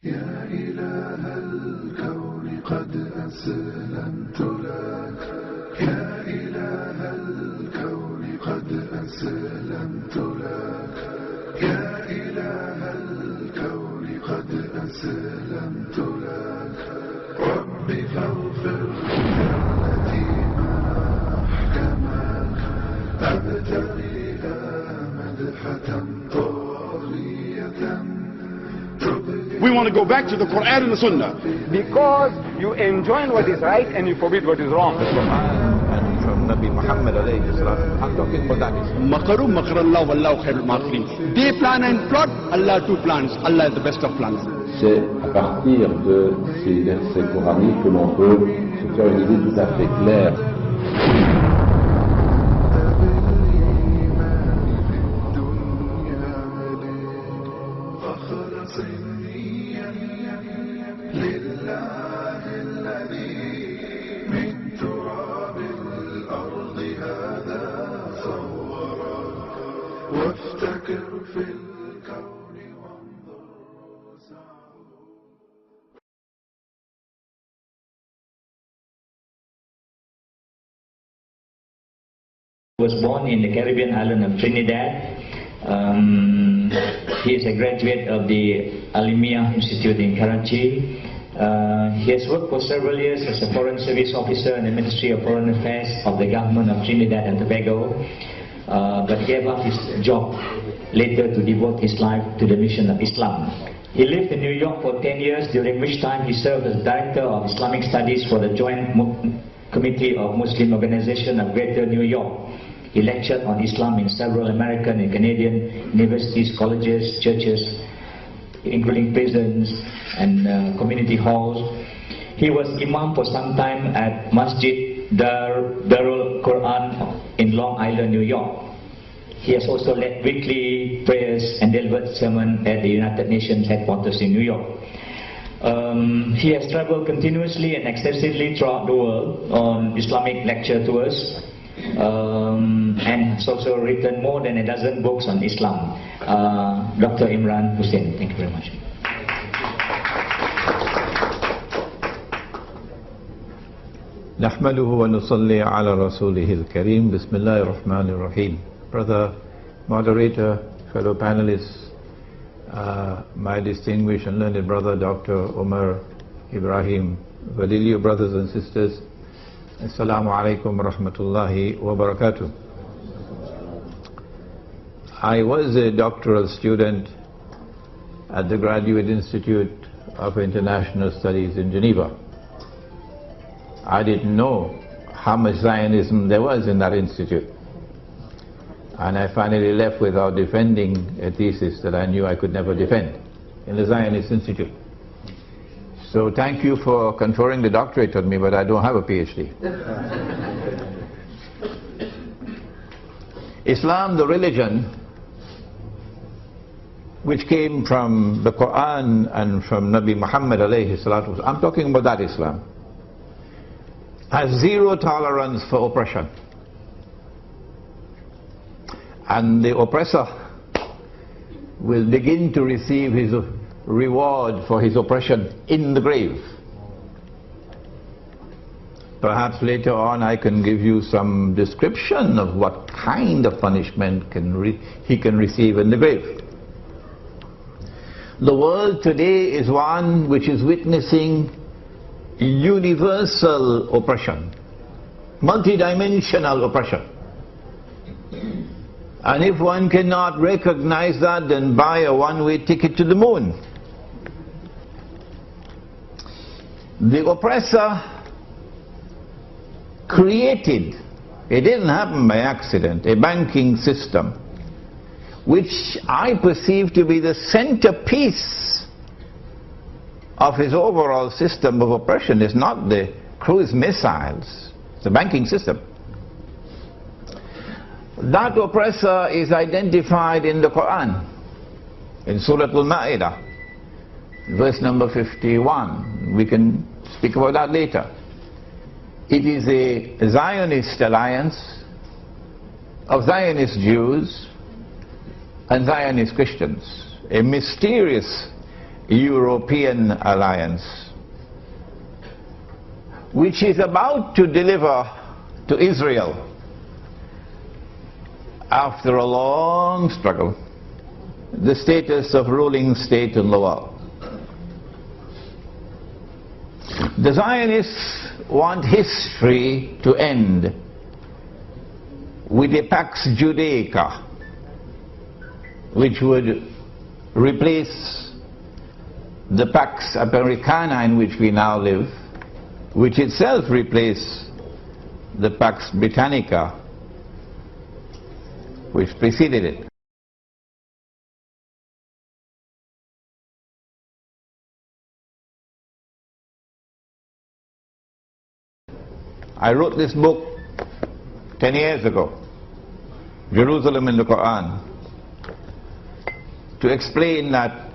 يا إله الكون قد أسلمت لك يا إله الكون قد أسلمت لك يا إله الكون قد أسلمت لك رب فاغفر التي ما أحكمك أبتغيها مدحة طاغية. We want to go back to the Quran and the Sunnah. Because you enjoin what is right and you forbid what is wrong. And from Nabi Muhammad alayhi salam, I'm talking about that Islam. Makaru makarallah wallahu khairul makirin. They plan and plot, Allah too plans. Allah is the best of planners. C'est à partir de ces versets coraniques que l'on peut se faire une idée tout à fait claire. Was born in the Caribbean island of Trinidad. He is a graduate of the Alimiah Institute in Karachi. He has worked for several years as a Foreign Service Officer in the Ministry of Foreign Affairs of the government of Trinidad and Tobago, but gave up his job later to devote his life to the mission of Islam. He lived in New York for 10 years, during which time he served as Director of Islamic Studies for the Joint Committee of Muslim Organization of Greater New York. He lectured on Islam in several American and Canadian universities, colleges, churches, including prisons and community halls. He was Imam for some time at Masjid Darul Quran in Long Island, New York. He has also led weekly prayers and delivered sermon at the United Nations headquarters in New York. He has traveled continuously and extensively throughout the world on Islamic lecture tours, and has also written more than a dozen books on Islam. Dr. Imran Hosein, thank you very much. نحمده ونصلي على رسوله الكريم بسم الله الرحمن الرحيم. Brother moderator, fellow panelists, my distinguished and learned brother Dr. Umar Ibrahim Valilio, brothers and sisters, Assalamu alaikum wa rahmatullahi wa barakatuh. I was a doctoral student at the Graduate Institute of International Studies in Geneva. I didn't know how much Zionism there was in that institute. And I finally left without defending a thesis that I knew I could never defend in the Zionist Institute. So thank you for conferring the doctorate on me, but I don't have a PhD. Islam, the religion, which came from the Quran and from Nabi Muhammad alayhi salatu, I'm talking about that Islam, has zero tolerance for oppression. And the oppressor will begin to receive his reward for his oppression in the grave. Perhaps later on I can give you some description of what kind of punishment he can receive in the grave. The world today is one which is witnessing universal oppression, multidimensional oppression. And if one cannot recognize that, then buy a one-way ticket to the moon. The oppressor created, it didn't happen by accident, a banking system which I perceive to be the centerpiece of his overall system of oppression. Is not the cruise missiles, it's the banking system. That oppressor is identified in the Quran, in Surah Al-Ma'idah, verse number 51. We can speak about that later. It is a Zionist alliance of Zionist Jews and Zionist Christians, a mysterious European alliance, which is about to deliver to Israel, after a long struggle, the status of ruling state in the world. The Zionists want history to end with a Pax Judaica, which would replace the Pax Americana in which we now live, which itself replaced the Pax Britannica, which preceded it. I wrote this book 10 years ago, Jerusalem in the Quran, to explain that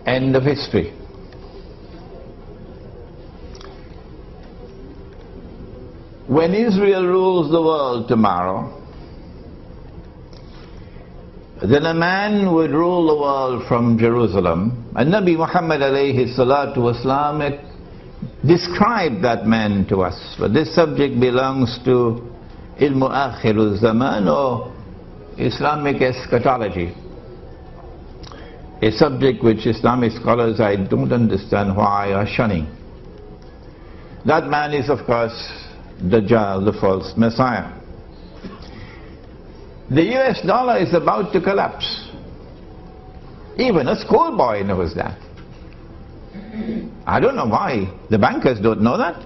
end of history. When Israel rules the world tomorrow, then a man would rule the world from Jerusalem, and Nabi Muhammad alayhi salatu wasalam described that man to us. But this subject belongs to Ilmu Akhirul Zaman, or Islamic eschatology, a subject which Islamic scholars, I don't understand why, are shunning. That man is, of course, Dajjal, the false Messiah. The US dollar is about to collapse. Even a schoolboy knows that. I don't know why the bankers don't know that.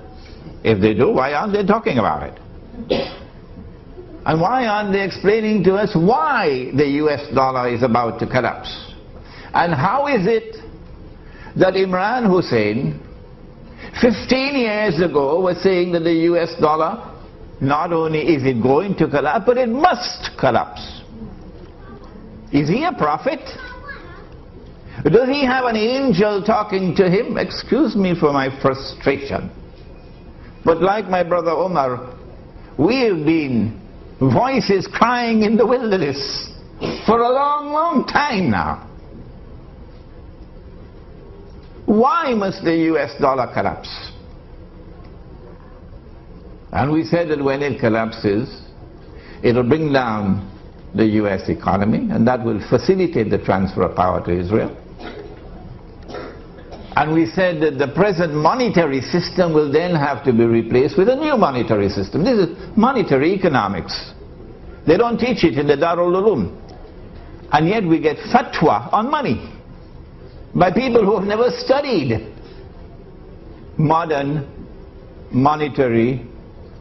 If they do, why aren't they talking about it? And why aren't they explaining to us why the US dollar is about to collapse? And how is it that Imran Hosein 15 years ago was saying that the US dollar, not only is it going to collapse, but it must collapse? Is he a prophet? Does he have an angel talking to him? Excuse me for my frustration, but like my brother Omar, we have been voices crying in the wilderness for a long, long time now. Why must the US dollar collapse? And we said that when it collapses, it'll bring down the US economy, and that will facilitate the transfer of power to Israel. And we said that the present monetary system will then have to be replaced with a new monetary system. This is monetary economics. They don't teach it in the Darul Uloom. And yet we get fatwa on money by people who have never studied modern monetary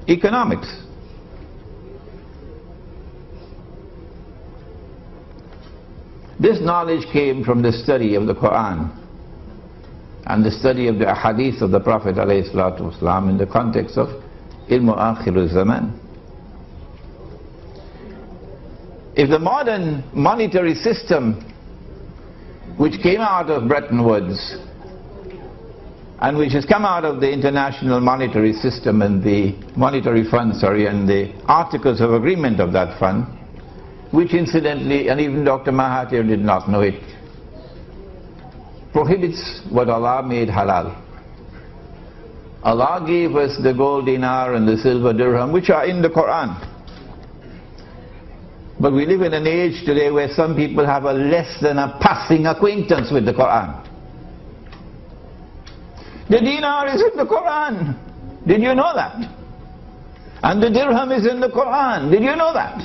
economics. This knowledge came from the study of the Quran and the study of the ahadith of the Prophet ﷺ in the context of Ilmu Akhirul Zaman. If the modern monetary system, which came out of Bretton Woods and which has come out of the International Monetary System and the Monetary Fund, and the Articles of Agreement of that fund, which incidentally, and even Dr. Mahathir did not know it, prohibits what Allah made halal. Allah gave us the gold dinar and the silver dirham, which are in the Quran. But we live in an age today where some people have a less than a passing acquaintance with the Quran. The dinar is in the Quran. Did you know that? And the dirham is in the Quran. Did you know that?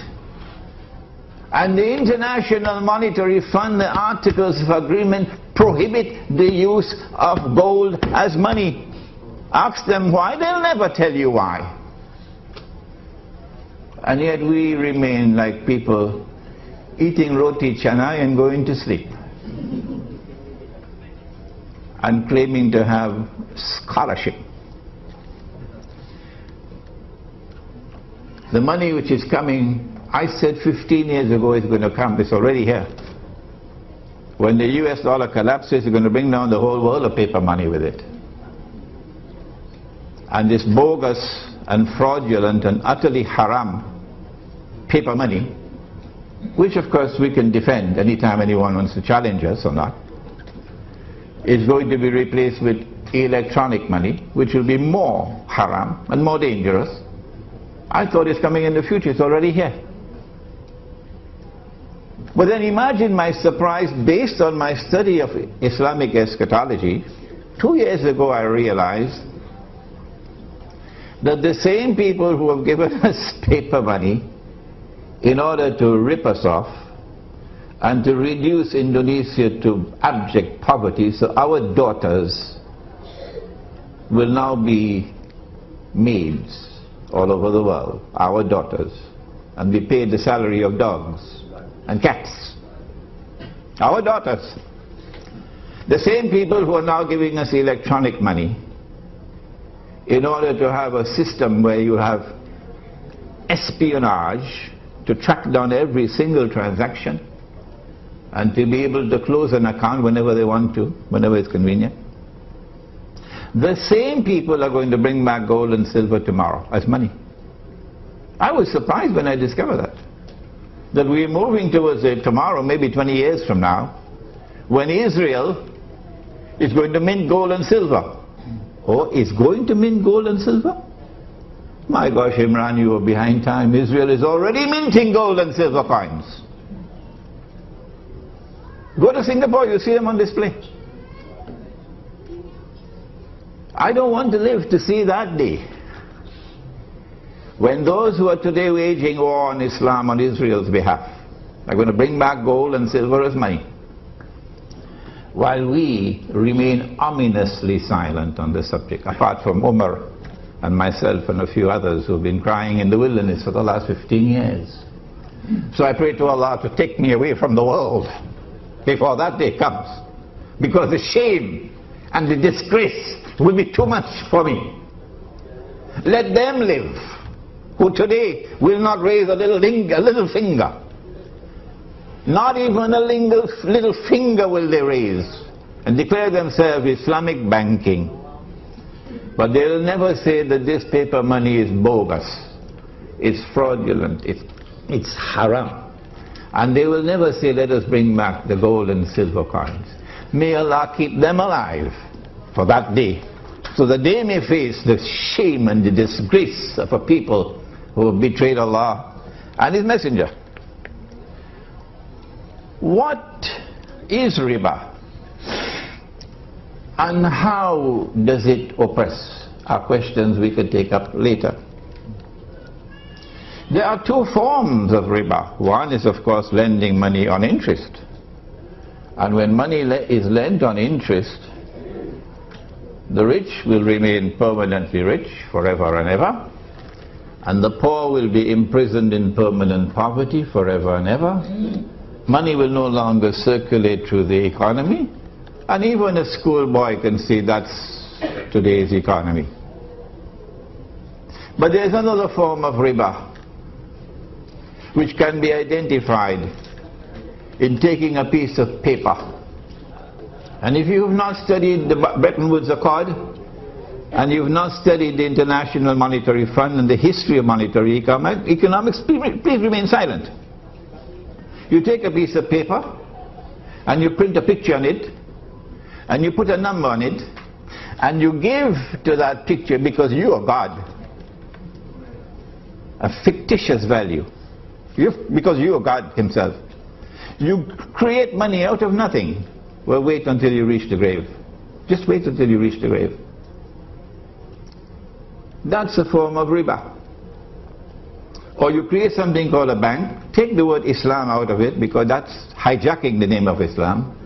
And the International Monetary Fund, the Articles of Agreement, prohibit the use of gold as money. Ask them why, they'll never tell you why. And yet we remain like people eating roti chana and going to sleep, and claiming to have scholarship. The money which is coming, I said 15 years ago is going to come, it's already here. When the US dollar collapses, it's going to bring down the whole world of paper money with it. And this bogus and fraudulent and utterly haram paper money, which of course we can defend anytime anyone wants to challenge us or not, is going to be replaced with electronic money, which will be more haram and more dangerous. I thought it's coming in the future, it's already here. But then imagine my surprise, based on my study of Islamic eschatology. 2 years ago I realized that the same people who have given us paper money in order to rip us off and to reduce Indonesia to abject poverty, so our daughters will now be maids all over the world, our daughters, and be paid the salary of dogs and cats. Our daughters. The same people who are now giving us electronic money in order to have a system where you have espionage to track down every single transaction and to be able to close an account whenever they want to, whenever it's convenient. The same people are going to bring back gold and silver tomorrow as money. I was surprised when I discovered that we're moving towards tomorrow, maybe 20 years from now, when Israel is going to mint gold and silver. Oh, is going to mint gold and silver? My gosh, Imran, you are behind time. Israel is already minting gold and silver coins. Go to Singapore, you see them on display. I don't want to live to see that day when those who are today waging war on Islam on Israel's behalf are going to bring back gold and silver as money, while we remain ominously silent on this subject, apart from Umar and myself and a few others who've been crying in the wilderness for the last 15 years. So I pray to Allah to take me away from the world before that day comes, because the shame and the disgrace will be too much for me. Let them live who today will not raise a little finger. Not even a little finger will they raise and declare themselves Islamic banking. But they'll never say that this paper money is bogus, it's fraudulent, it's haram. And they will never say, let us bring back the gold and silver coins. May Allah keep them alive for that day, so that they may face the shame and the disgrace of a people who have betrayed Allah and His Messenger. What is riba? And how does it oppress? Are questions we could take up later. There are two forms of riba. One is, of course, lending money on interest. And when money is lent on interest, the rich will remain permanently rich forever and ever, and the poor will be imprisoned in permanent poverty forever and ever. Money will no longer circulate through the economy, and even a schoolboy can see that's today's economy. But there's another form of riba which can be identified in taking a piece of paper. And if you have not studied the Bretton Woods Accord, and you've not studied the International Monetary Fund and the history of monetary economics, please remain silent. You take a piece of paper and you print a picture on it and you put a number on it and you give to that picture, because you are God, a fictitious value, because you are God Himself. You create money out of nothing. Well, wait until you reach the grave. Just wait until you reach the grave. That's a form of riba. Or you create something called a bank, take the word Islam out of it, because that's hijacking the name of Islam.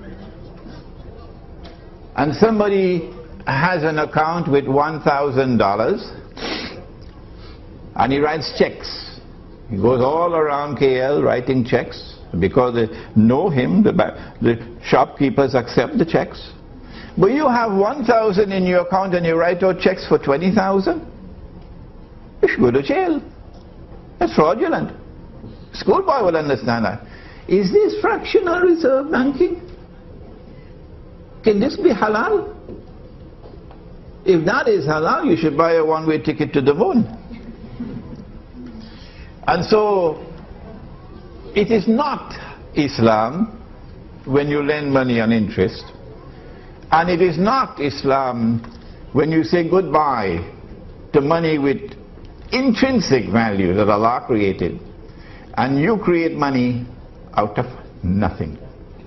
And somebody has an account with $1,000 and he writes checks. He goes all around KL writing checks, because they know him, the shopkeepers accept the checks. But you have 1,000 in your account and you write out checks for 20,000? You should go to jail. That's fraudulent. Schoolboy will understand that. Is this fractional reserve banking? Can this be halal? If that is halal, you should buy a one-way ticket to the moon. And so, it is not Islam when you lend money on interest. And it is not Islam when you say goodbye to money with intrinsic value that Allah created, and you create money out of nothing.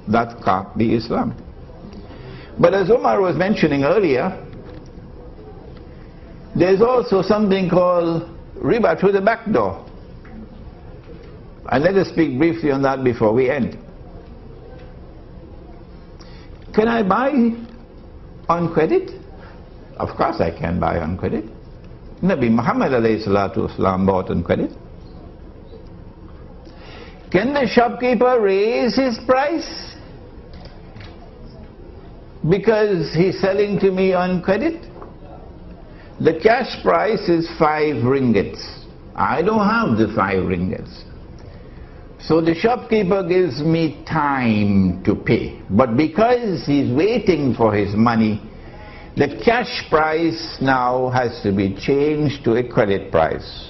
That can't be Islam. But as Umar was mentioning earlier, there's also something called riba through the back door. And let us speak briefly on that before we end. Can I buy on credit? Of course I can buy on credit. Nabi Muhammad alayhi salatu wasalam bought on credit. Can the shopkeeper raise his price because he's selling to me on credit? The cash price is 5 ringgits. I don't have the 5 ringgits. So the shopkeeper gives me time to pay. But because he's waiting for his money, the cash price now has to be changed to a credit price.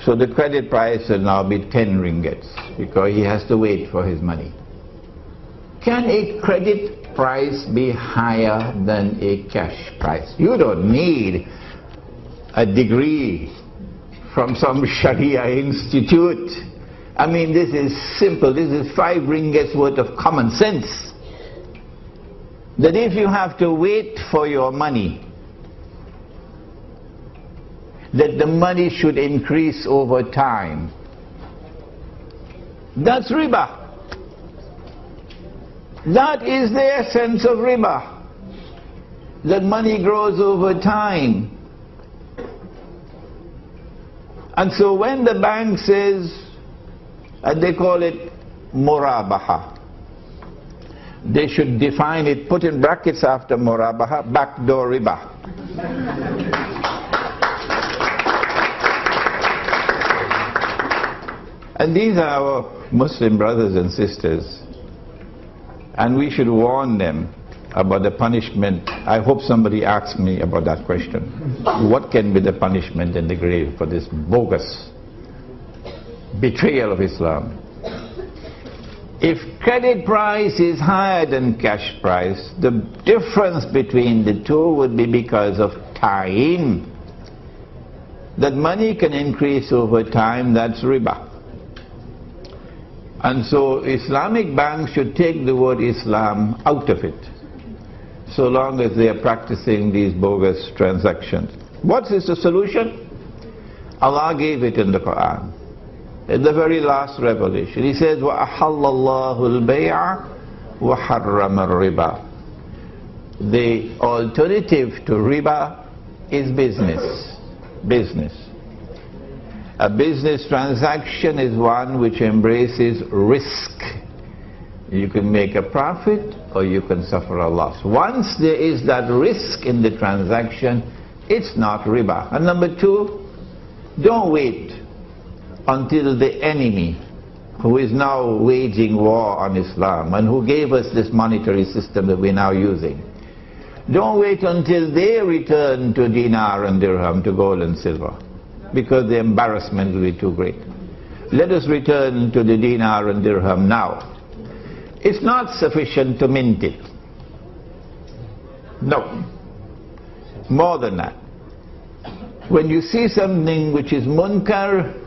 So the credit price will now be 10 ringgits because he has to wait for his money. Can a credit price be higher than a cash price? You don't need a degree from some Sharia institute. I mean, this is simple. This is 5 ringgits worth of common sense. That if you have to wait for your money, that the money should increase over time. That's riba. That is the essence of riba. That money grows over time. And so when the bank says, and they call it murabaha, they should define it, put in brackets after murabaha, backdoor riba. And these are our Muslim brothers and sisters, and we should warn them about the punishment. I hope somebody asks me about that question. What can be the punishment in the grave for this bogus betrayal of Islam? If credit price is higher than cash price, the difference between the two would be because of time. That money can increase over time, that's riba. And so Islamic banks should take the word Islam out of it, so long as they are practicing these bogus transactions. What is the solution? Allah gave it in the Quran. In the very last revelation, He says, وَأَحَلَّ اللَّهُ الْبَيْعَ وَحَرَّمَ الرِّبَى. The alternative to riba is business. Business. A business transaction is one which embraces risk. You can make a profit or you can suffer a loss. Once there is that risk in the transaction, it's not riba. And number two, don't wait until the enemy, who is now waging war on Islam and who gave us this monetary system that we're now using, don't wait until they return to dinar and dirham, to gold and silver, because the embarrassment will be too great. Let us return to the dinar and dirham now. It's not sufficient to mint it. No. More than that. When you see something which is munkar,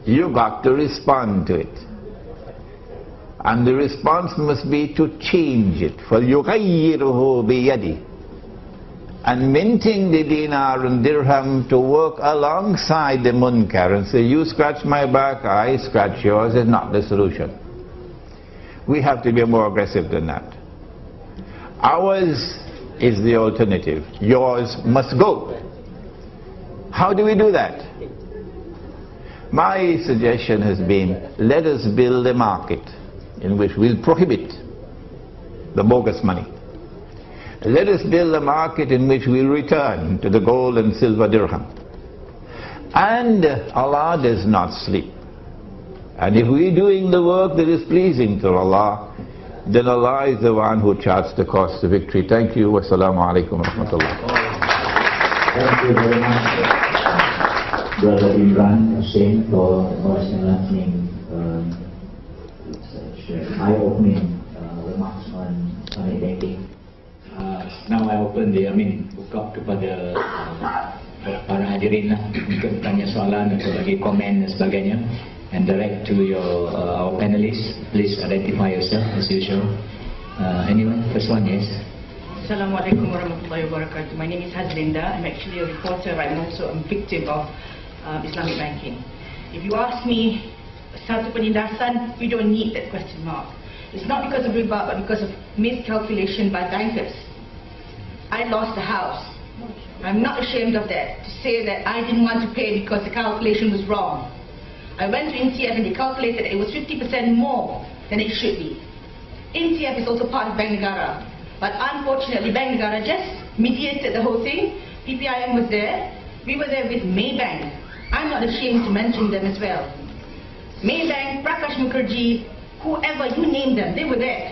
you got to respond to it. And the response must be to change it. فَلْيُغَيِّرُهُ بِيَدِهِ. And minting the dinar and dirham to work alongside the munkar and say, you scratch my back, I scratch yours, is not the solution. We have to be more aggressive than that. Ours is the alternative. Yours must go. How do we do that? My suggestion has been, let us build a market in which we'll prohibit the bogus money. Let us build a market in which we'll return to the gold and silver dirham. And Allah does not sleep. And if we're doing the work that is pleasing to Allah, then Allah is the one who charts the course to victory. Thank you. Wassalamu alaikum wa rahmatullah. Thank you very much, Brother Imran Hosein, for most enlightening, eye-opening remarks on banking. open the, buka kepada para hadirin lah untuk tanya soalan atau bagi komen dan sebagainya, and direct to your our panelists. Please identify yourself as usual. Anyone? First one, yes. Assalamualaikum warahmatullahi wabarakatuh. My name is Hazlinda. I'm actually a reporter. I'm also a victim of Islamic banking. If you ask me, satu penindasan, we don't need that question mark. It's not because of riba, but because of miscalculation by bankers. I lost the house. I'm not ashamed of that, to say that I didn't want to pay because the calculation was wrong. I went to NCF and they calculated it was 50% more than it should be. NCF is also part of Bank Negara, but unfortunately Bank Negara just mediated the whole thing. PPIM was there. We were there with Maybank. I'm not ashamed to mention them as well. Maybank, Prakash Mukherjee, whoever you name them, they were there.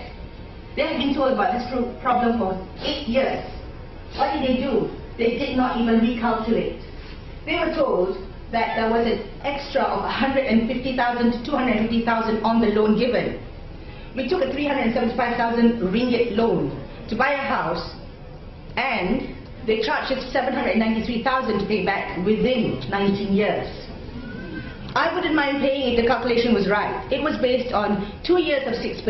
They have been told about this problem for 8 years. What did they do? They did not even recalculate. They were told that there was an extra of 150,000 to 250,000 on the loan given. We took a 375,000 ringgit loan to buy a house, and they charged us 793,000 to pay back within 19 years. I wouldn't mind paying if the calculation was right. It was based on 2 years of 6%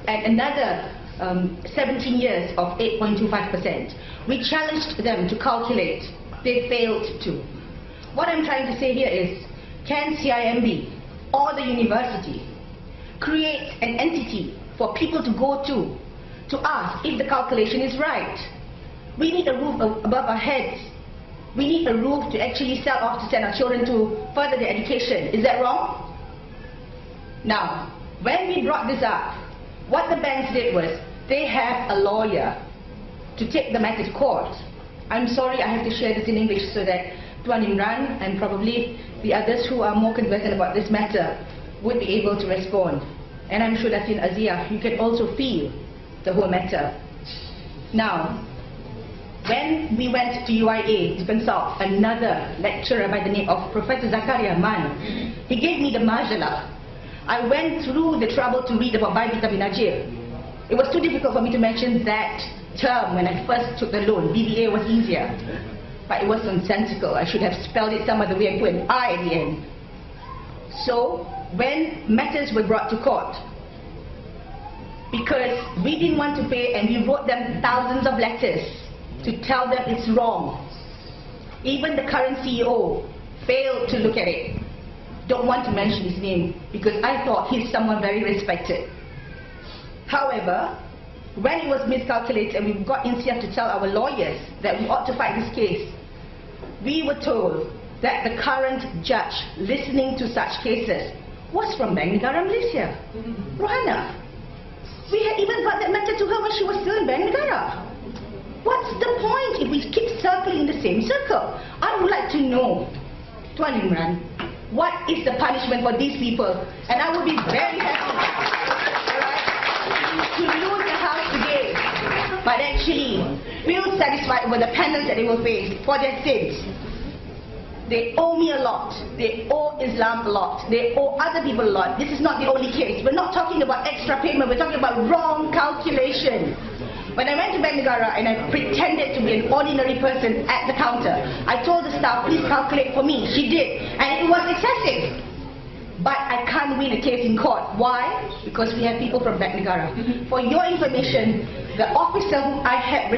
and another 17 years of 8.25%. We challenged them to calculate. They failed to. What I'm trying to say here is, can CIMB or the university create an entity for people to go to ask if the calculation is right? We need a roof above our heads. We need a roof to actually sell off to send our children to further their education. Is that wrong? Now, when we brought this up, what the banks did was, they have a lawyer to take the matter to court. I'm sorry I have to share this in English so that Tuan Imran and probably the others who are more conversant about this matter would be able to respond. And I'm sure that in Azia, you can also feel the whole matter. Now, when we went to UIA to consult another lecturer by the name of Professor Zakaria Man, he gave me the majalah. I went through the trouble to read about Baibi Tabi Najir. It was too difficult for me to mention that term when I first took the loan. BBA was easier, but it was nonsensical. I should have spelled it some other way and put an I at the end. So, when matters were brought to court, because we didn't want to pay and we wrote them thousands of letters to tell them it's wrong. Even the current CEO failed to look at it. Don't want to mention his name because I thought he's someone very respected. However, when it was miscalculated and we got NCF to tell our lawyers that we ought to fight this case, we were told that the current judge listening to such cases was from Bank Negara Malaysia, Rohana. We had even brought that matter to her when she was still in Bank Negara. What's the point if we keep circling the same circle? I would like to know, Tuan Imran, what is the punishment for these people? And I would be very happy to lose the house today, but actually feel satisfied with the penance that they will face for their sins. They owe me a lot. They owe Islam a lot. They owe other people a lot. This is not the only case. We're not talking about extra payment. We're talking about wrong calculation. When I went to Bank Negara and I pretended to be an ordinary person at the counter, I told the staff, please calculate for me. She did. And it was excessive. But I can't win a case in court. Why? Because we have people from Bank Negara. For your information, the officer who I had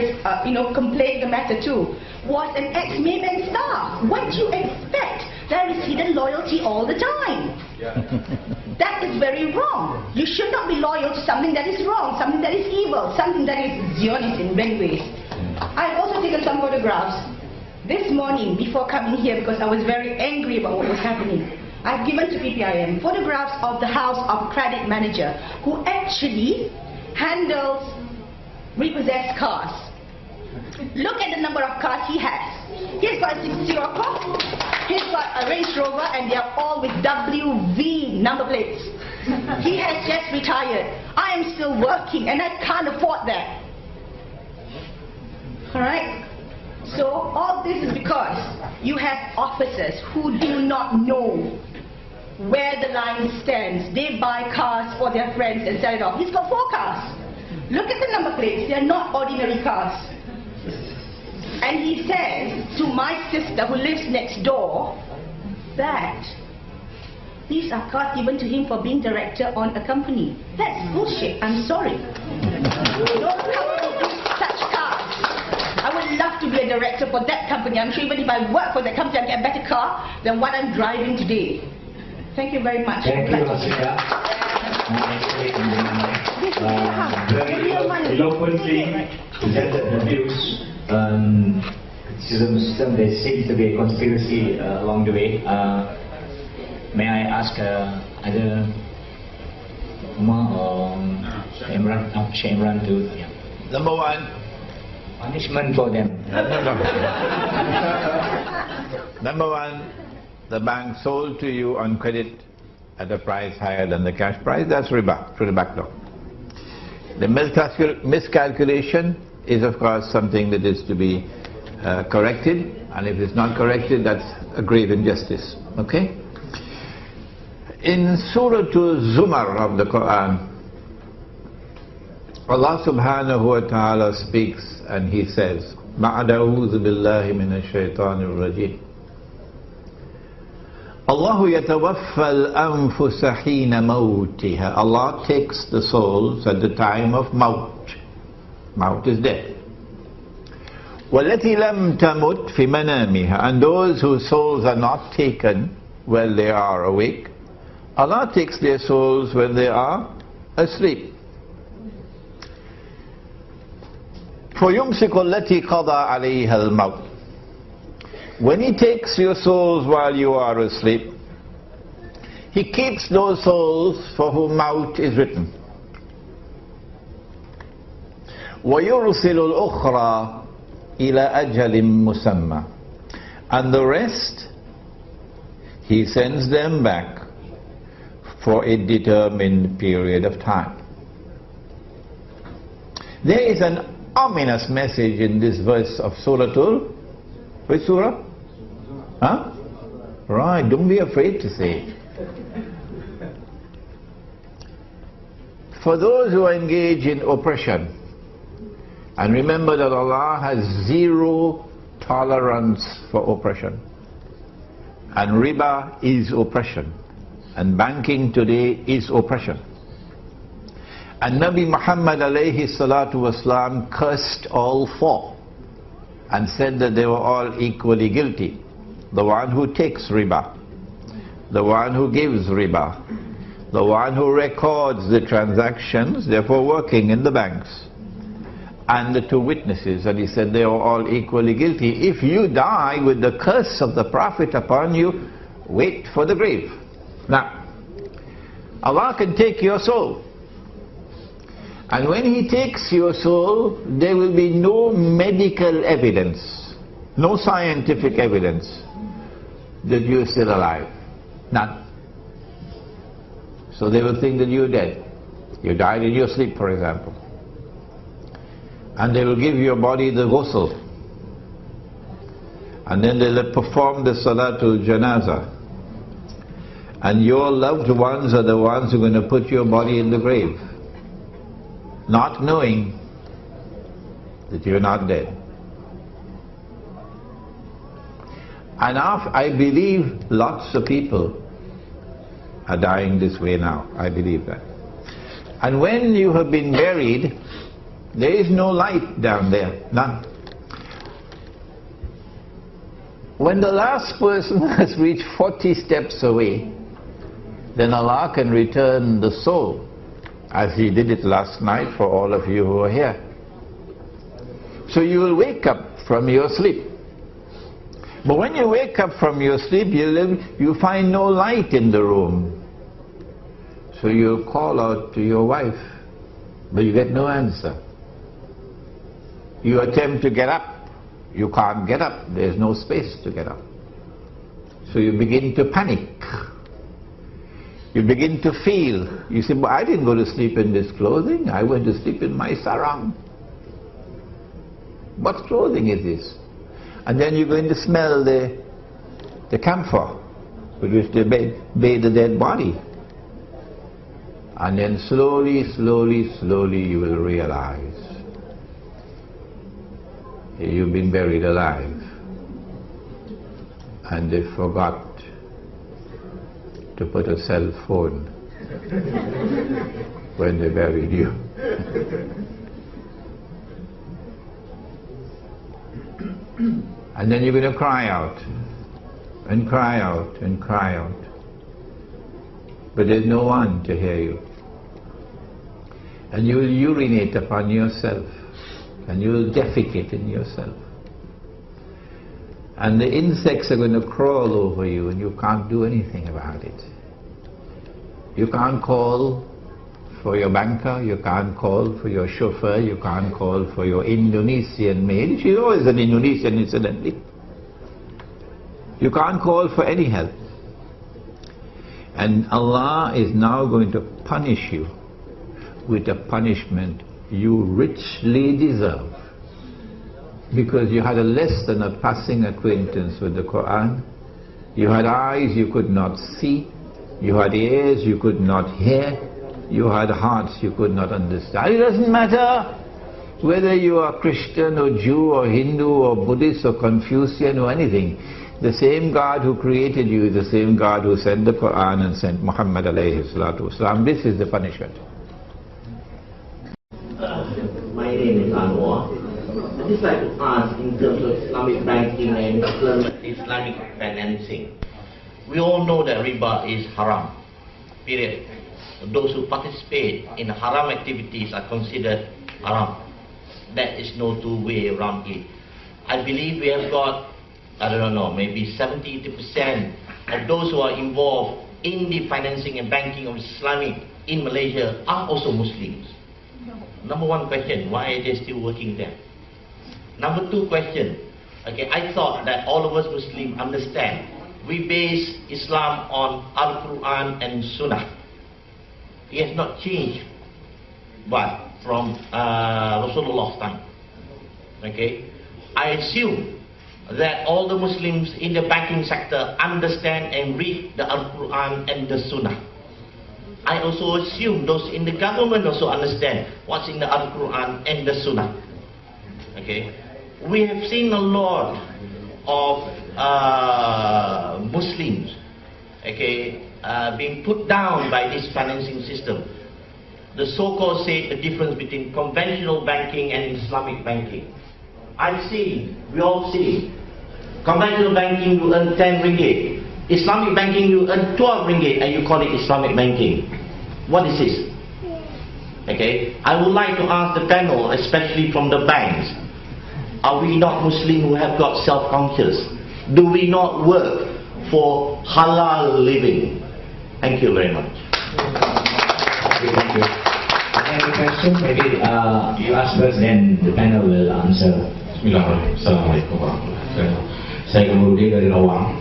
complained the matter to was an ex-Maybank staff. What do you expect? There is hidden loyalty all the time. That is very wrong. You should not be loyal to something that is wrong, something that is evil, something that is Zionist in many ways. I've also taken some photographs this morning before coming here because I was very angry about what was happening. I've given to PPIM photographs of the house of credit manager who actually handles repossessed cars. Look at the number of cars he has. He's got a 60 Rocker, he's got a Range Rover, and they are all with WV number plates. He has just retired. I am still working and I can't afford that. Alright? So all this is because you have officers who do not know where the line stands. They buy cars for their friends and sell it off. He's got 4 cars. Look at the number plates, they are not ordinary cars. And he says to my sister who lives next door that these are cars given to him for being director on a company. That's bullshit, I'm sorry. No company gives such cars. I would love to be a director for that company. I'm sure even if I work for that company, I'll get a better car than what I'm driving today. Thank you very much. Thank you, Asika. Very eloquently presented her views. Criticism system, there seems to be a conspiracy along the way. May I ask either Umar or Sheikh Imran to... Yeah. Number one. Punishment for them. Number one, the bank sold to you on credit at a price higher than the cash price. That's riba, through the back door. The miscalculation is of course something that is to be corrected, and if it's not corrected, that's a grave injustice. Okay? In Surah Zumar of the Quran, Allah subhanahu wa ta'ala speaks and he says, Ma'ada'udhu billahi minash shaitanir rajim. Allahu yatawaffa al-anfusa hina mawtiha. Allah takes the souls at the time of maut. Maut is death. وَالَّتِي لَمْ تَمُتْ فِي مَنَامِهَا. And those whose souls are not taken while they are awake, Allah takes their souls when they are asleep. فَيُمْسِكُ الَّتِي قَضَى عَلَيْهَا الْمَوْتِ. When He takes your souls while you are asleep, He keeps those souls for whom maut is written. وَيُرْسِلُ الْأُخْرَى إِلَى أَجَلٍ مُسَمَّى. And the rest, He sends them back for a determined period of time. There is an ominous message in this verse of Surah which surah? Huh? Right, don't be afraid to say it. For those who engage in oppression, and remember that Allah has zero tolerance for oppression, and riba is oppression, and banking today is oppression. And Nabi Muhammad alayhi salatu wasalam cursed all four and said that they were all equally guilty. The one who takes riba, the one who gives riba, the one who records the transactions, therefore working in the banks, and the two witnesses. And he said they were all equally guilty. If you die with the curse of the Prophet upon you, wait for the grave. Now, Allah can take your soul. And when He takes your soul, there will be no medical evidence, no scientific evidence that you're still alive. None. So they will think that you're dead. You died in your sleep, for example. And they will give your body the ghusl. And then they'll perform the salatul janazah. And your loved ones are the ones who are going to put your body in the grave, not knowing that you're not dead. And I believe lots of people are dying this way now. I believe that. And when you have been buried, there is no light down there, none. When the last person has reached 40 steps away, then Allah can return the soul, as He did it last night for all of you who are here. So you will wake up from your sleep. But when you wake up from your sleep, you find no light in the room. So you call out to your wife, but you get no answer. You attempt to get up. You can't get up. There's no space to get up. So you begin to panic. You begin to feel. You say, but I didn't go to sleep in this clothing. I went to sleep in my sarong. What clothing is this? And then you're going to smell the camphor with which they bathe the dead body. And then slowly, slowly, slowly you will realize you've been buried alive, and they forgot to put a cell phone when they buried you. And then you're going to cry out and cry out and cry out, but there's no one to hear you. And you will urinate upon yourself, and you will defecate in yourself. And the insects are going to crawl over you, and you can't do anything about it. You can't call for your banker, you can't call for your chauffeur, you can't call for your Indonesian maid. She's always an Indonesian, incidentally. You can't call for any help. And Allah is now going to punish you with a punishment you richly deserve, because you had a less than a passing acquaintance with the Quran. You had eyes you could not see, you had ears you could not hear, you had hearts you could not understand. It doesn't matter whether you are Christian or Jew or Hindu or Buddhist or Confucian or anything. The same God who created you is the same God who sent the Quran and sent Muhammad alayhi salatu wasalam. This is the punishment. My name is Anwar. I'd just like to ask, in terms of Islamic banking and Islamic financing, we all know that riba is haram, period. Those who participate in haram activities are considered haram. There is no two way around it. I believe we have got, I don't know, maybe 70-80% of those who are involved in the financing and banking of Islamic in Malaysia are also Muslims. Number one question, why are they still working there? Number two question, okay, I thought that all of us Muslims understand we base Islam on Al-Quran and Sunnah. It has not changed, but from Rasulullah's time. Okay, I assume that all the Muslims in the banking sector understand and read the Al-Quran and the Sunnah. I also assume those in the government also understand what's in the Al-Quran and the Sunnah. Okay, we have seen a lot of Muslims, okay, being put down by this financing system. The so-called say the difference between conventional banking and Islamic banking. We all see, conventional banking you earn 10 ringgit. Islamic banking you earn 12 ringgit and you call it Islamic banking. What is this? Okay, I would like to ask the panel, especially from the banks, are we not Muslim who have got self-conscious? Do we not work for halal living? Thank you very much. Thank you. Any question? Maybe you ask first, then the panel will answer. Bismillahirrahmanirrahim. Assalamualaikum warahmatullahi wabarakatuh. Saya Kemudian dari Lawang.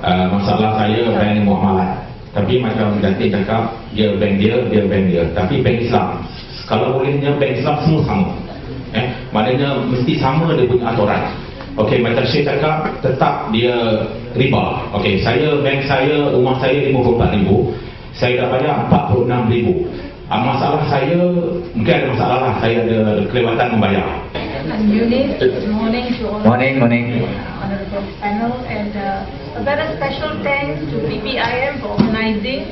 Masalah saya bank muamalat. Tapi macam Datin cakap, dia bank dia. Tapi bank Islam, kalau bolehnya bank Islam semua sama. Maknanya mesti sama dia punya aturan. Okey, macam Syekh cakap, tetap dia riba. Okey, bank saya, rumah saya 54,000. Saya dah bayar 46,000. Masalah saya, mungkin ada masalah lah, saya ada kelewatan membayar. I'm Eunice. Good morning to all. Morning. Honorable panel, and a very special thanks to PPIM for organizing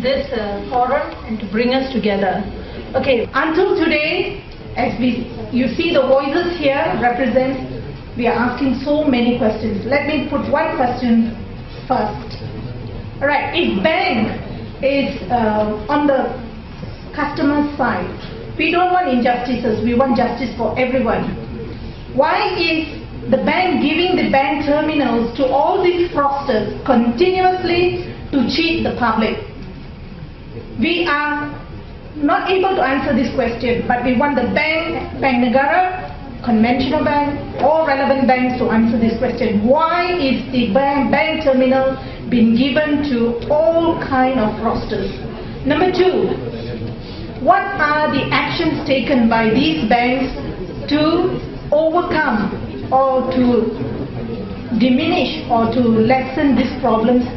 this forum and to bring us together. Okay, until today, as you see the voices here represent, we are asking so many questions. Let me put one question first. Alright, if bank is on the customer's side, we don't want injustices, we want justice for everyone. Why is the bank giving the bank terminals to all these fraudsters continuously to cheat the public? We are not able to answer this question, but we want the Bank Negara, conventional bank, all relevant banks to answer this question. Why is the bank terminal being given to all kind of fraudsters? Number two, what are the actions taken by these banks to overcome or to diminish or to lessen these problems,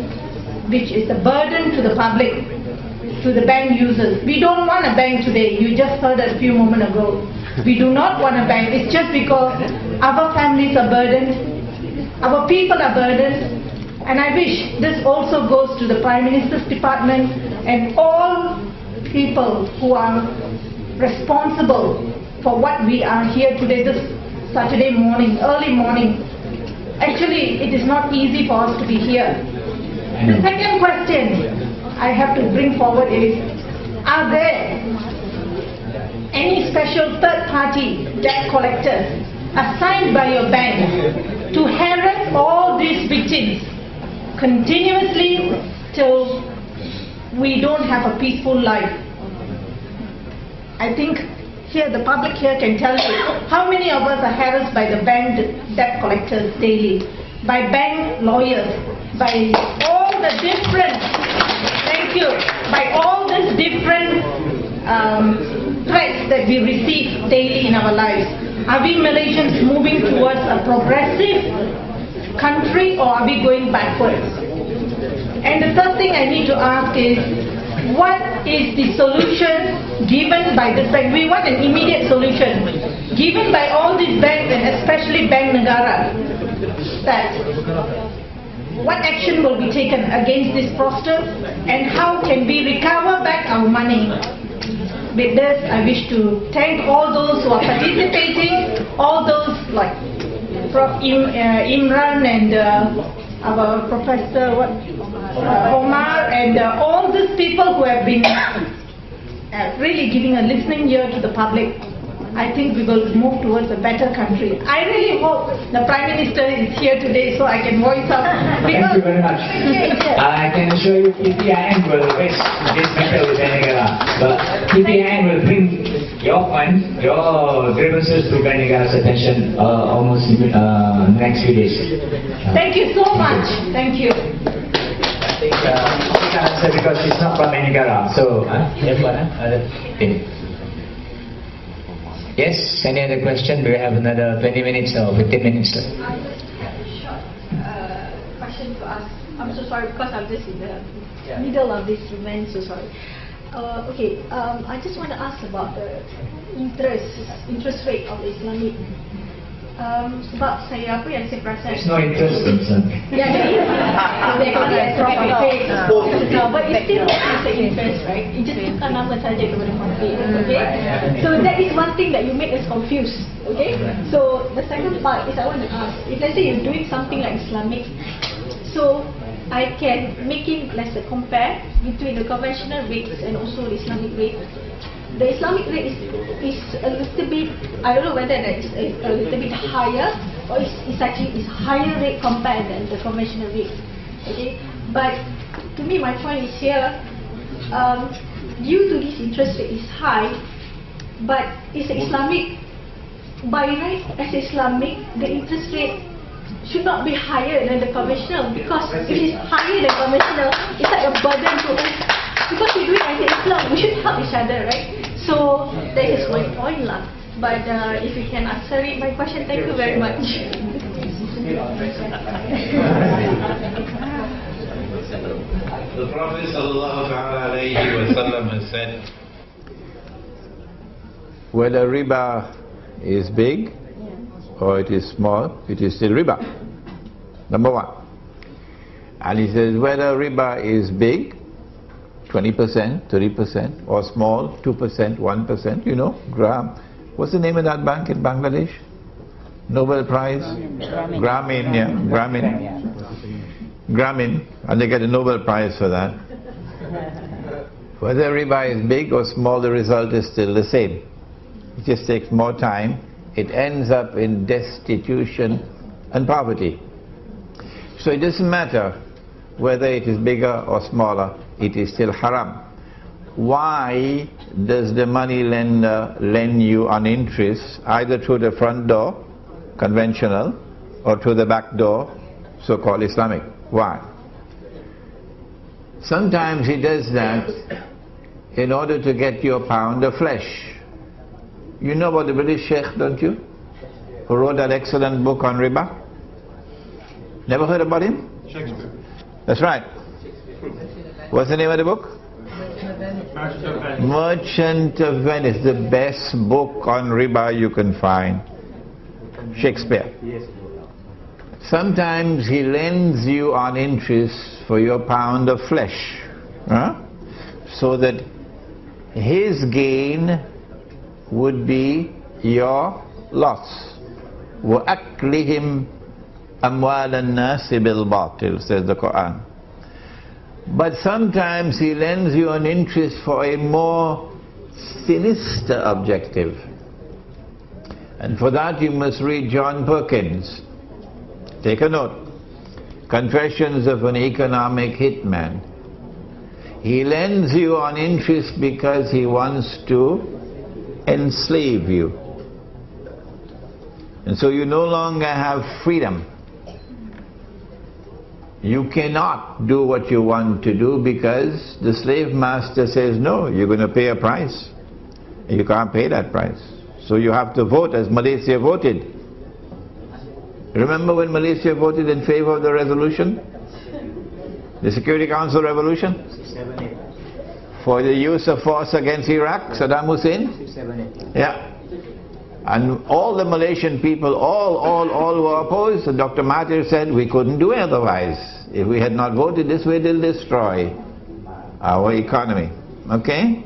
which is a burden to the public? to the bank users. We don't want a bank today. You just heard a few moments ago. We do not want a bank. It's just because our families are burdened, our people are burdened, and I wish this also goes to the Prime Minister's department and all people who are responsible for what we are here today, this Saturday morning, early morning. Actually, it is not easy for us to be here. The second question I have to bring forward is, are there any special third-party debt collectors assigned by your bank to harass all these victims continuously till we don't have a peaceful life? I think here, the public here can tell you how many of us are harassed by the bank debt collectors daily, by bank lawyers, by all the different, thank you, by all these different threats that we receive daily in our lives. Are we Malaysians moving towards a progressive country, or are we going backwards? And the third thing I need to ask is, what is the solution given by this bank? We want an immediate solution given by all these banks, and especially Bank Negara, that what action will be taken against this fraudsters and how can we recover back our money. With this, I wish to thank all those who are participating, all those like Prof. Imran and our Professor Omar, and all these people who have been really giving a listening ear to the public. I think we will move towards a better country. I really hope the Prime Minister is here today so I can voice out. Thank you very much. I can assure you PPIM will raise this matter with Bank Negara, but PPIM will bring your fund, your grievances to Bank Negara's attention almost in next few days. Thank you so much. Thank you. I think I can't answer because it's not from Bank Negara. So, yes, what? Yes, any other question? We have another 20 minutes or 15 minutes left. Short question to ask. I'm so sorry because I'm just in the middle of this event, so sorry. Okay, I just want to ask about the interest rate of the Islamic. Sebab saya apa yang saya perasan. There's no interest concern. Yeah, there is. They call it profit. But it still is the interest, right? It just bukan nama saja kepada profit. Okay. So that is one thing that you make us confused. Okay. So the second part is I want to ask, if let's say you're doing something like Islamic, so I can making let's say compare between the conventional rates and also the Islamic rate. The Islamic rate is a little bit, I don't know whether that is a little bit higher or it's actually higher rate compared than the conventional rate. Okay, but to me my point is here, due to this interest rate is high, but it's Islamic, by right as Islamic, the interest rate should not be higher than the conventional, because if it's higher than conventional, it's like a burden to us. Because we do it as Islam, we should help each other, right? So that is my point lah. But if you can answer it, my question, thank you very much. The Prophet ﷺ has said, whether riba is big or it is small, it is still riba. Number one. And he says whether riba is big, 20%, 30%, or small, 2%, 1%, you know, gram. What's the name of that bank in Bangladesh? Nobel Prize? Grameen, yeah, Grameen, and they get a Nobel Prize for that. Whether riba is big or small, the result is still the same. It just takes more time. It ends up in destitution and poverty. So it doesn't matter whether it is bigger or smaller, it is still haram. Why does the money lender lend you on interest either through the front door, conventional, or through the back door, so-called Islamic? Why? Sometimes he does that in order to get you a pound of flesh. You know about the British Sheikh, don't you? Who wrote that excellent book on Riba? Never heard about him? Shakespeare. That's right. What's the name of the book? Merchant of Venice, the best book on riba you can find. Shakespeare. Sometimes he lends you on interest for your pound of flesh, so that his gain would be your loss. وَأَكْلِهِمْ أَمْوَالَ النَّاسِ بِالْبَاطِلِ, says the Quran. But sometimes he lends you an interest for a more sinister objective. And for that you must read John Perkins. Take a note. Confessions of an Economic Hitman. He lends you on interest because he wants to enslave you. And so you no longer have freedom. You cannot do what you want to do because the slave master says, no, you're going to pay a price. You can't pay that price. So you have to vote as Malaysia voted. Remember when Malaysia voted in favor of the resolution? The Security Council resolution? For the use of force against Iraq, Saddam Hussein? Yeah. And all the Malaysian people, all were opposed. So Dr. Mahathir said we couldn't do otherwise. If we had not voted this way, they'll destroy our economy. Okay?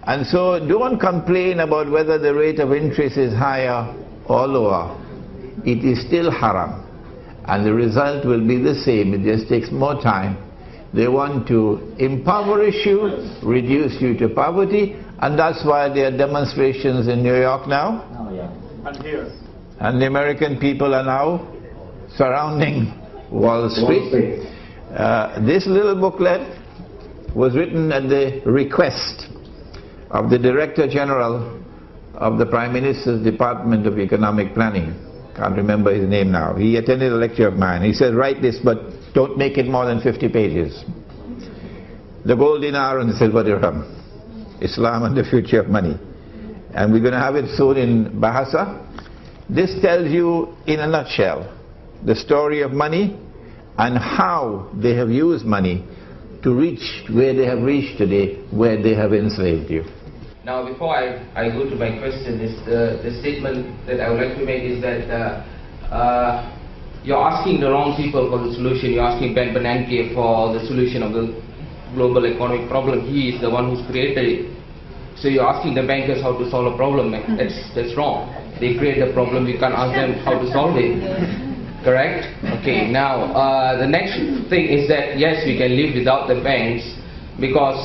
And so don't complain about whether the rate of interest is higher or lower. It is still haram. And the result will be the same. It just takes more time. They want to impoverish you, reduce you to poverty, and that's why there are demonstrations in New York now. And here. And the American people are now surrounding Wall Street. This little booklet was written at the request of the Director General of the Prime Minister's Department of Economic Planning. Can't remember his name now. He attended a lecture of mine. He said, write this, but don't make it more than 50 pages. The gold dinar and the silver dirham. Islam and the future of money. And we're going to have it soon in Bahasa. This tells you in a nutshell the story of money and how they have used money to reach where they have reached today, where they have enslaved you. Now before I go to my question, the statement that I would like to make is that you're asking the wrong people for the solution. You're asking Ben Bernanke for the solution of the global economic problem. He is the one who's created it. So you're asking the bankers how to solve a problem. That's wrong. They create the problem, we can't ask them how to solve it. Correct? Okay, now the next thing is that yes, we can live without the banks because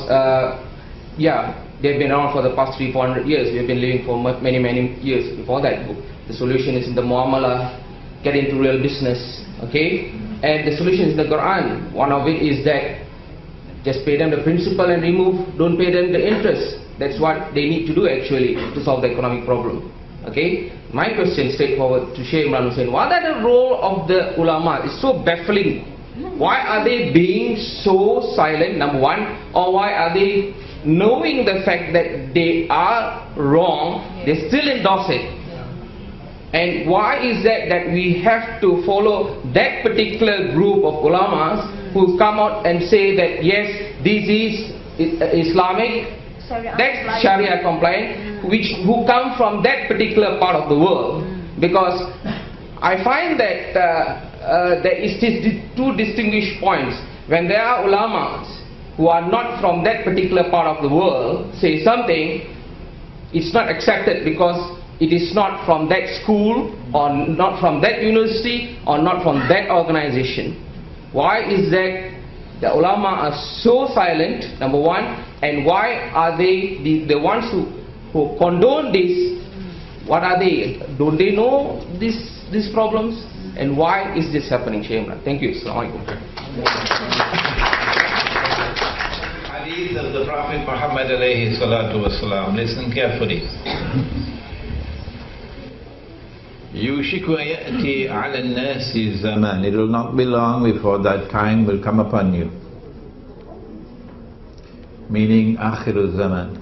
yeah, they've been around for the past 300-400 years. We've been living for many years before that. The solution is in the muamalah, get into real business, okay? And the solution is in the Quran. One of it is that just pay them the principal and don't pay them the interest. That's what they need to do actually to solve the economic problem. Okay? My question straightforward to Sheikh Imran Hosein. What are the role of the ulama? It's so baffling. Why are they being so silent, number one? Or why are they knowing the fact that they are wrong, they still endorse it? And why is that we have to follow that particular group of ulamas who come out and say that yes, this is Islamic, that's Sharia compliant, who come from that particular part of the world? Because I find that there is two distinguished points. When there are ulamas who are not from that particular part of the world say something, it's not accepted because it is not from that school or not from that university or not from that organization. Why is that the ulama are so silent, number one, and why are they the ones who condone this? What are they? Don't they know these problems? And why is this happening, Sheikh Imran? Thank you. Assalamu alaikum. Hadith of the Prophet Muhammad alayhi salatu wasalam. Listen carefully. Yushiku ya'ti 'ala an-nasi zaman. It will not be long before that time will come upon you. Meaning akhiru zaman.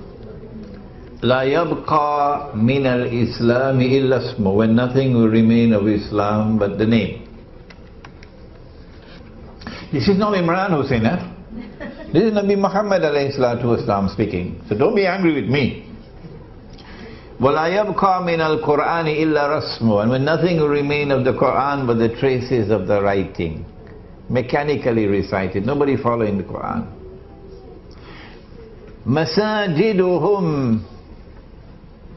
La yabqa min al-Islam illa ismu. When nothing will remain of Islam but the name. This is not Imran Hosein, This is Nabi Muhammad alayhi salatu wasalam speaking. So don't be angry with me. وَلَا يَبْقَى مِنَ الْقُرْآنِ إِلَّا رَسْمُ. And when nothing will remain of the Quran but the traces of the writing, mechanically recited, nobody following the Quran. مَسَاجِدُهُمْ.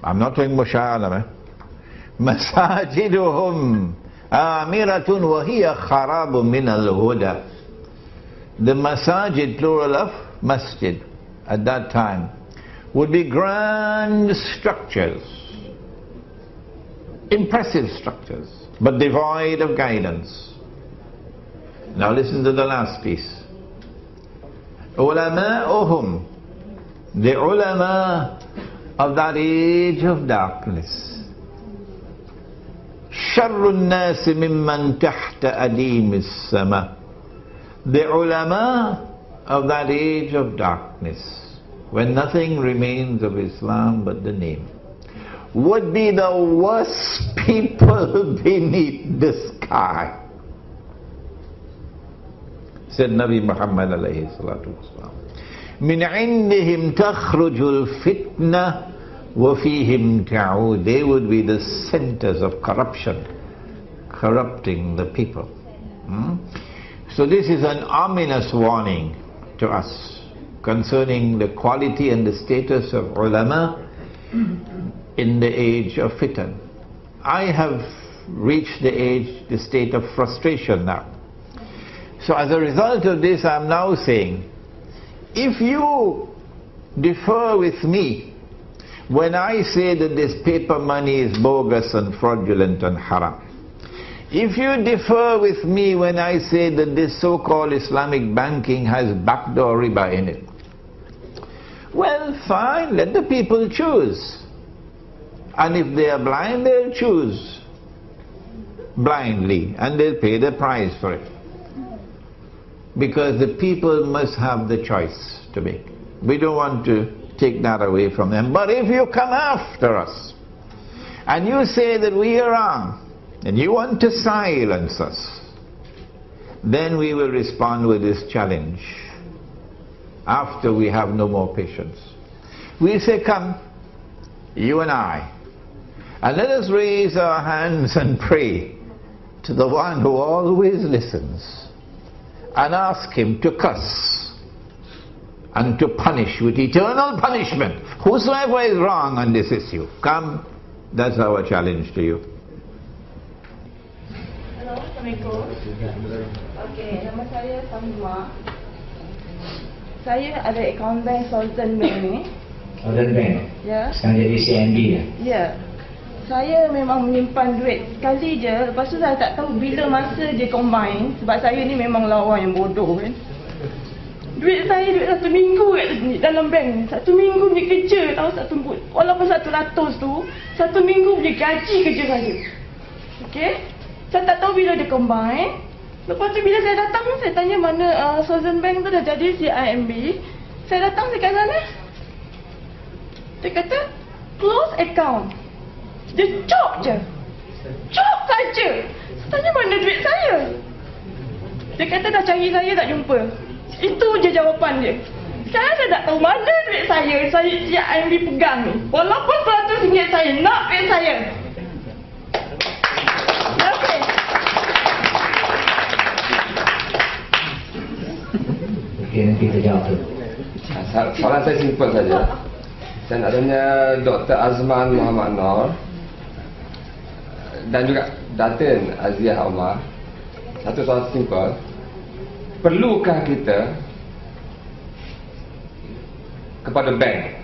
I'm not talking about Shah Alam. مَسَاجِدُهُمْ آمِرَةٌ وَهِيَ خَرَابٌ مِنَ الْهُدَى. The masajid, plural of masjid, at that time, would be grand structures, impressive structures, but devoid of guidance. Now listen to the last piece. Ulama'uhum, the ulama of that age of darkness. Sharrun nasi mimman tahta adim as-sama. The ulama of that age of darkness, when nothing remains of Islam but the name, would be the worst people beneath the sky. Said Nabi Muhammad alayhi salatu wasalam. Min indihim takhrujul fitna wa fihim ta'ud. They would be the centers of corruption, corrupting the people. So this is an ominous warning to us concerning the quality and the status of ulama in the age of fitan. I have reached the state of frustration now. So as a result of this, I am now saying, if you differ with me when I say that this paper money is bogus and fraudulent and haram, if you differ with me when I say that this so-called Islamic banking has backdoor riba in it, well, fine, let the people choose. And if they are blind, they'll choose blindly and they'll pay the price for it. Because the people must have the choice to make. We don't want to take that away from them. But if you come after us and you say that we are wrong, and you want to silence us, then we will respond with this challenge after we have no more patience. We'll say, come, you and I, and let us raise our hands and pray to the one who always listens and ask him to curse and to punish with eternal punishment whosoever is wrong on this issue. Come, that's our challenge to you. Assalamualaikum. Okey, nama saya Samima. Saya ada akaun bank Sultan Bank ni. Sultan Bank? Ya. Sekarang jadi CNB ya? Ya. Saya memang menyimpan duit sekali je. Lepas tu saya tak tahu bila masa je combine. Sebab saya ni memang lawan yang bodoh kan. Duit saya, duit 1 minggu kat dalam bank ni. 1 minggu punya kerja tahu, walaupun 100 tu, 1 minggu punya gaji kerja saya. Okey? Saya tak tahu bila dia combine. Lepas tu bila saya datang, saya tanya mana Southern Bank tu dah jadi CIMB. Saya datang dekat sana. Dia kata, close account. Dia cop je. Cop saja. Saya tanya mana duit saya. Dia kata dah cari saya tak jumpa. Itu je jawapan dia. Sekarang saya tak tahu mana duit saya CIMB pegang ni. Walaupun RM100 saya nak duit saya. Okey, nanti kita jawab tu. Soalan saya simple saja. Saya nak tanya Dr. Azman Muhammad Noor dan juga Datin Aziah Omar. Satu soalan simple. Perlukah kita kepada bank?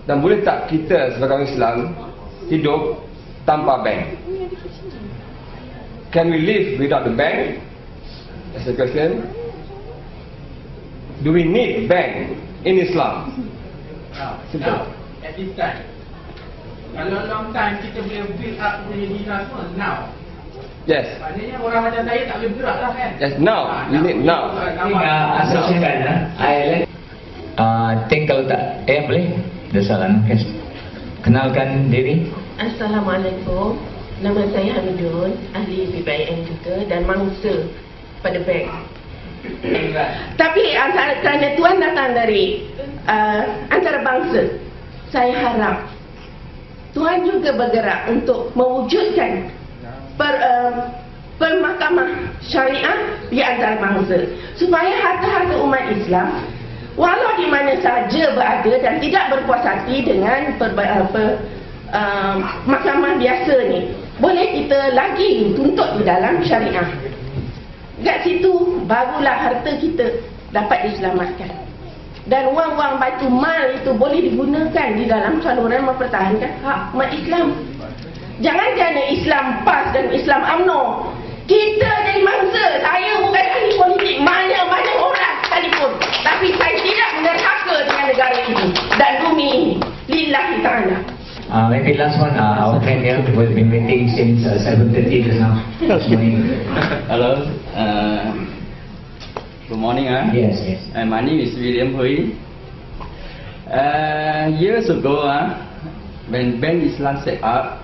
Dan boleh tak kita sebagai orang Islam hidup tanpa bank? Can we live without the bank? That's the question. Do we need bank in Islam? Now, at this time, kalau long time kita boleh build up punya diri semua, now. Yes. Maknanya orang macam saya tak boleh gerak lah kan? Yes, now. We need now. Asaskan think kalau tak, boleh? Ada soalan? Kenalkan diri. Assalamualaikum. Nama saya Hamidun, ahli BBIM juga dan mangsa pada bank. Tapi kerana Tuan datang dari antarabangsa, saya harap Tuan juga bergerak untuk mewujudkan permahkamah syariah di antarabangsa, supaya harta-harta umat Islam walau di mana saja berada dan tidak berpuas hati dengan mahkamah biasa ni, boleh kita lagi tuntut di dalam syariah. Kat situ barulah harta kita dapat diselamatkan, dan wang-wang Baitul Mal itu boleh digunakan di dalam saluran mempertahankan hak umat Islam. Jangan kerana Islam PAS dan Islam UMNO kita jadi mangsa. Saya bukan ahli politik, mana-mana orang sekalipun, tapi saya tidak menerhaka dengan negara ini dan bumi ini. Lillahi ta'ala. Maybe last one, our friend here who has been waiting since 7:30 just now. Hello. Good morning. Yes. My name is William Hui. Years ago, when Bank Islam set up,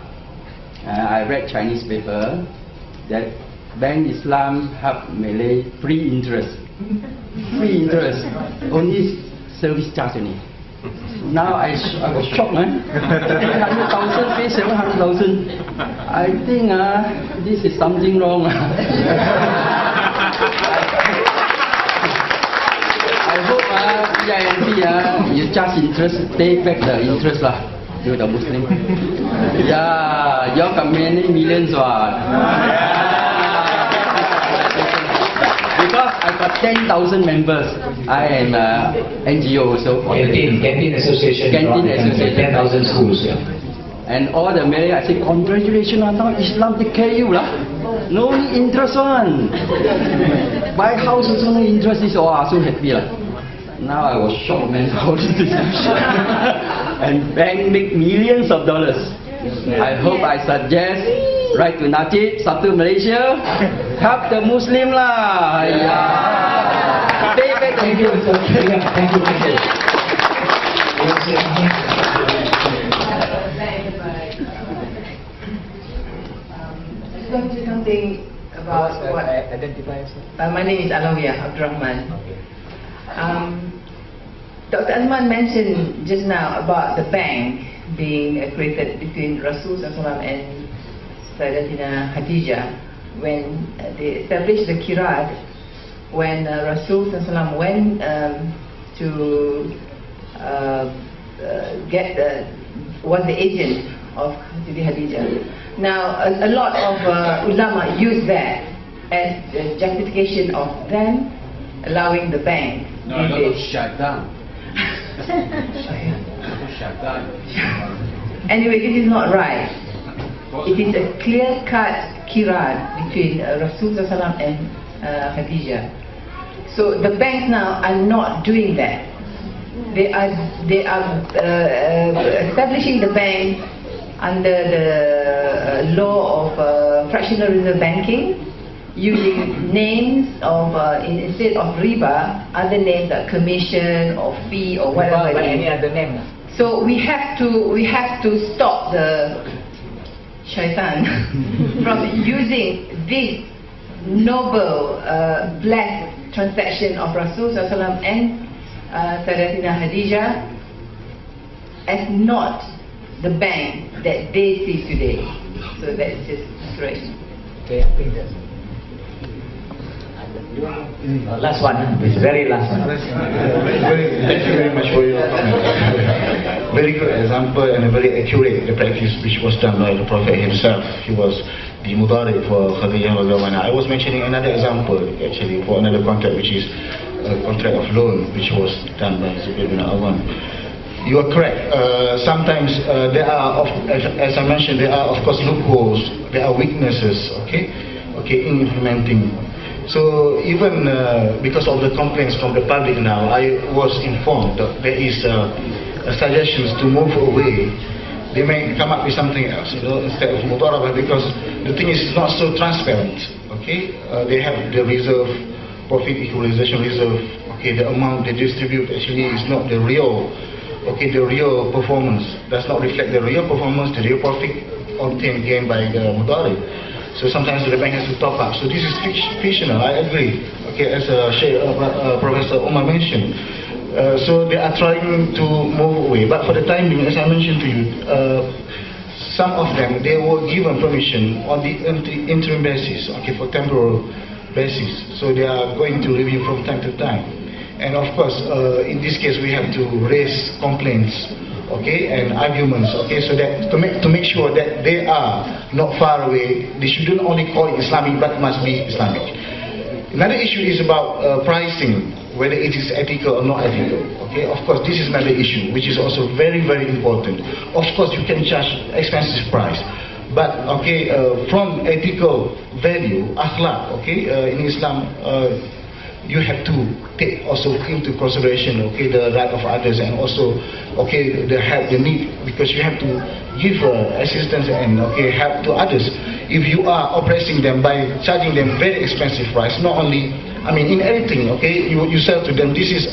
I read Chinese paper that Bank Islam help Malay free interest. Free interest. Only service charge only. Now I was shocked, 800,000 pay 700,000. I think this is something wrong. I hope PINC you charge interest, pay back the interest lah to the Muslim. Yeah, you got many millions Because I got 10,000 members. I am NGO also. Canteen Association. 10,000 schools. Yeah. And all the Malay, I say, congratulations, now Islam take care of you lah. No interest one. Buy house also no interest, is so happy lah. Now I was shocked, man, how is this? And bank make millions of dollars. I hope I suggest write to Najib, Satu Malaysia, help the Muslim lah. Yeah. Pay back the interest. Thank you. Going to something about what identify yourself. My name is Alawiyah Abdurrahman. Dr. Azman mentioned just now about the bank being created between Rasul SAW and Sayyidatina Khadijah when they established the Kirat, when Rasul SAW went to was the agent of Siti Khadijah. Now a lot of ulama use that as the justification of them allowing the bank. No, shut down. Anyway, this is not right. It is a clear-cut kirat between Rasul SAW and Khadijah. So the banks now are not doing that. They are establishing the bank under the law of fractional reserve banking, using names of instead of riba, other names like commission or fee or whatever. Any other name? So we have to stop the shaitan from using this noble blessed transaction of Rasul SAW and Sayyidatina Khadijah as not the bank that they see today. So that's just correction. Okay, I think that's last one, this very last one. Thank you very much for your comment. Very good example and a very accurate the practice which was done by the Prophet himself. He was the Mudari for Khadijah. I was mentioning another example actually for another contract, which is a contract of loan which was done by Zubair bin Awam. You are correct. Sometimes there are, as I mentioned, there are of course loopholes, there are weaknesses, in implementing. So even because of the complaints from the public now, I was informed that there is suggestions to move away. They may come up with something else, instead of Mudarabah, because the thing is not so transparent. They have the reserve, profit equalization reserve. The amount they distribute actually is not the real. The real performance does not reflect the real performance, the real profit obtained gained by the Mudari. So sometimes the bank has to top up. So this is fictional, I agree. Okay, as Professor Omar mentioned. So they are trying to move away. But for the time being, as I mentioned to you, some of them, they were given permission on the interim basis, okay, for temporal basis. So they are going to review from time to time. And of course, in this case, we have to raise complaints, okay, and arguments, okay, so that to make sure that they are not far away. They shouldn't only call it Islamic, but it must be Islamic. Another issue is about pricing, whether it is ethical or not ethical. Okay, of course, this is another issue which is also very, very important. Of course, you can charge expensive price, but okay, from ethical value, akhlaq, okay, in Islam, you have to take also into consideration, okay, the right of others, and also, okay, the help, the need, because you have to give assistance and okay, help to others. If you are oppressing them by charging them very expensive price, not only, I mean, in anything, okay, you sell to them, this is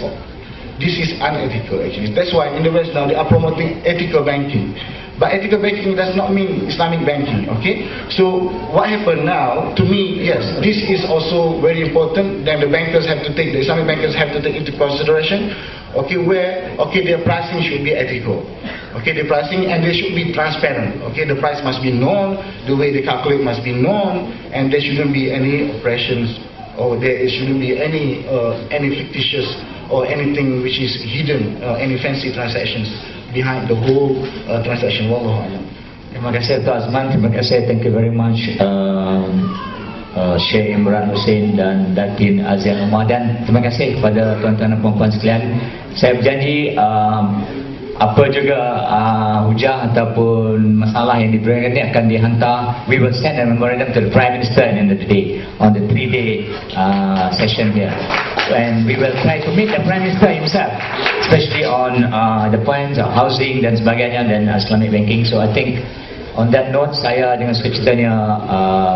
unethical actually. That's why in the West now they are promoting ethical banking. But ethical banking does not mean Islamic banking, okay? So what happened now, to me, yes, this is also very important. Then the Islamic bankers have to take into consideration, okay, where, okay, their pricing should be ethical. Okay, the pricing, and they should be transparent. Okay, the price must be known, the way they calculate must be known, and there shouldn't be any oppressions, or there shouldn't be any fictitious or anything which is hidden, any fancy transactions behind the whole transaction. Wallahu a'lam. Terima kasih Tuan Azman, terima kasih, thank you very much Sheikh Imran Hosein dan Datin Azian Umar, dan terima kasih kepada tuan-tuan dan puan-puan sekalian. Saya berjanji apa juga hujah ataupun masalah yang diberikan ini akan dihantar. We will send a memorandum to the Prime Minister at the end of the day on the 3-day session here, and we will try to meet the Prime Minister himself, especially on the points of housing dan sebagainya dan Islamic banking. So I think on that note, saya dengan sukacitanya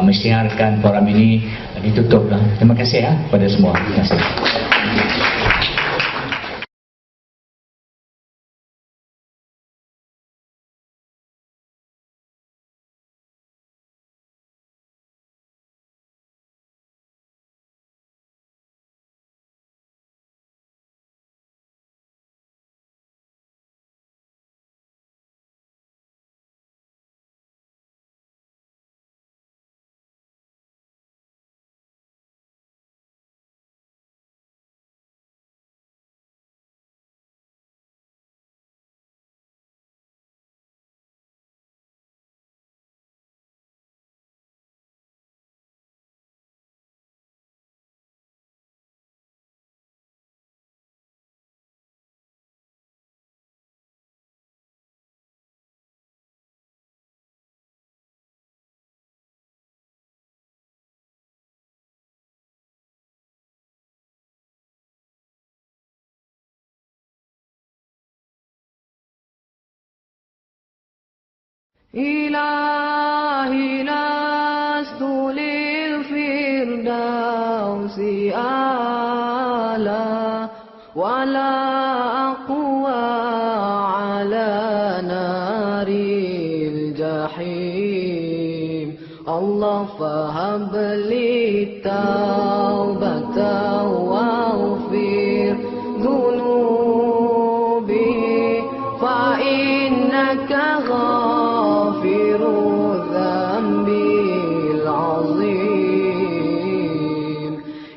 mensyiarkan forum ini ditutuplah. Terima kasih kepada semua. Terima kasih. إلهي لست للفردوس أعلى ولا أقوى على نار الجحيم الله فهب لي التوبة واغفر ذنوبي فإنك غافر الذنب العظيم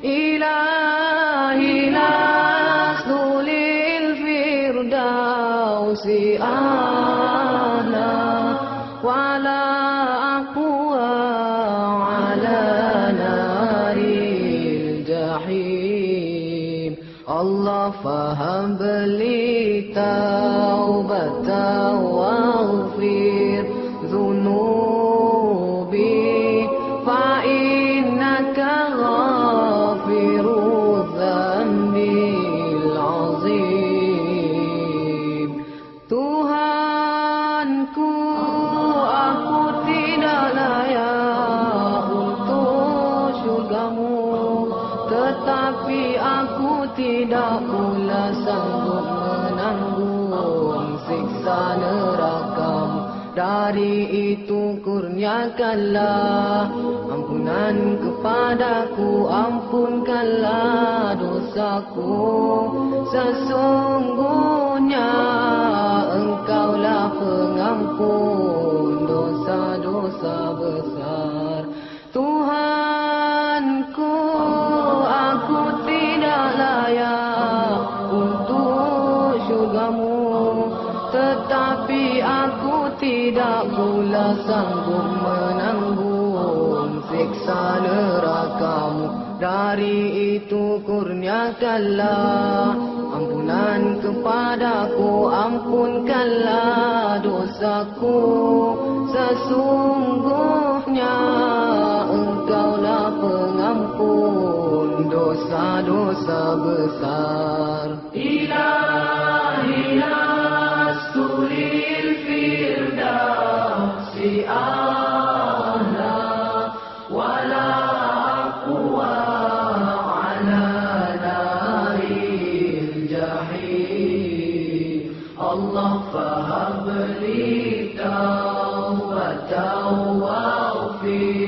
إلهي لست للفردوس أعلى ولا أقوى على نار الجحيم الله فهب لي توبة واغفر ذنوبي فإنك غافر الذنب العظيم Tuhanku, aku tidak layak untuk syurgamu, tetapi aku tidak pula sanggup dari itu kurniakanlah ampunan kepadaku, ampunkanlah dosaku. Sesungguhnya Engkaulah pengampun dosa-dosa besar. Tuhanku, aku tidak layak untuk syurgamu, tetapi aku tidak pula sanggup menanggung siksa nerakamu. Dari itu kurniakanlah ampunan kepadaku, ampunkanlah dosaku. Sesungguhnya Engkaulah pengampun dosa-dosa besar. Ilahi nasturil firdausi a'la wala aqwa ala naril jahim. Allah fahabli tawbatan waghfir